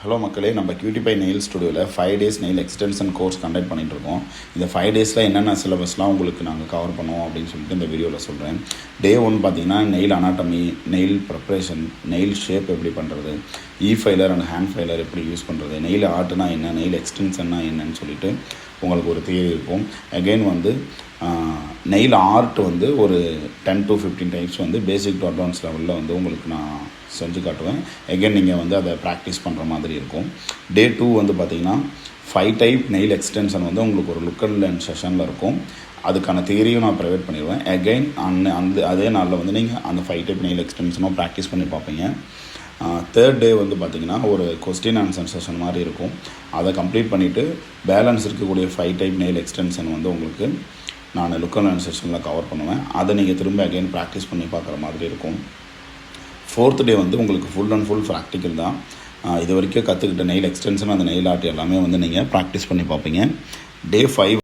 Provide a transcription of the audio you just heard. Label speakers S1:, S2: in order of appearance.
S1: Hello மக்களே, நம்ம QTPie nail ஸ்டுடியோவில் 5 days nail extension course conduct பண்ணிகிட்ருக்கோம். இந்த 5 daysல என்னென்ன சிலபஸ்லாம் உங்களுக்கு நாங்கள் கவர் பண்ணுவோம் அப்படின்னு சொல்லிட்டு இந்த வீடியோவில் சொல்கிறேன். Day 1 பார்த்தீங்கன்னா nail anatomy, nail preparation, nail shape எப்படி பண்ணுறது, ஃபைலர் அண்ட் ஹேண்ட் ஃபைலர் எப்படி யூஸ் பண்ணுறது, நெயில் ஆர்ட்னா என்ன, நெயில் எக்ஸ்டென்ஷன்னா என்னன்னு சொல்லிட்டு உங்களுக்கு ஒரு தியரி இருக்கும். அகெயின் நெயில் ஆர்ட் ஒரு 10 to 15 types basic to advance லெவலில் உங்களுக்கு நான் செஞ்சு காட்டுவேன். எகெயின் நீங்கள் அதை ப்ராக்டிஸ் பண்ணுற மாதிரி இருக்கும். Day 2 பார்த்தீங்கன்னா 5 டைப் நெயில் எக்ஸ்டென்ஷன் உங்களுக்கு ஒரு லுக் அண்ட் லேர்ன் செஷனில் இருக்கும். அதுக்கான தியரியும் நான் ப்ரொவைட் பண்ணிடுவேன். எகெயின் அதே நாளில் நீங்கள் அந்த 5 டைப் நெயில் எக்ஸ்டென்ஷனும் ப்ராக்டிஸ் பண்ணி பார்ப்பீங்க. தேர்ட் டே பார்த்தீங்கன்னா ஒரு கொஸ்டின் ஆன்சர் செஷன் மாதிரி இருக்கும். அதை கம்ப்ளீட் பண்ணிவிட்டு பேலன்ஸ் இருக்கக்கூடிய 5 டைப் நெயில் எக்ஸ்டென்ஷன் உங்களுக்கு நான் லுக் அண்ட் லேர்ன் செஷனில் கவர் பண்ணுவேன். அதை நீங்கள் திரும்ப அகெயின் ப்ராக்டிஸ் பண்ணி பார்க்குற மாதிரி இருக்கும். ஃபோர்த் டே உங்களுக்கு ஃபுல் அண்ட் ஃபுல் ப்ராக்டிக்கல் தான். இது வரைக்கும் கற்றுக்கிட்ட நெயில் எக்ஸ்டென்ஷன், அந்த நெயில் ஆர்ட் எல்லாமே நீங்கள் ப்ராக்டிஸ் பண்ணி பார்ப்பீங்க. Day 5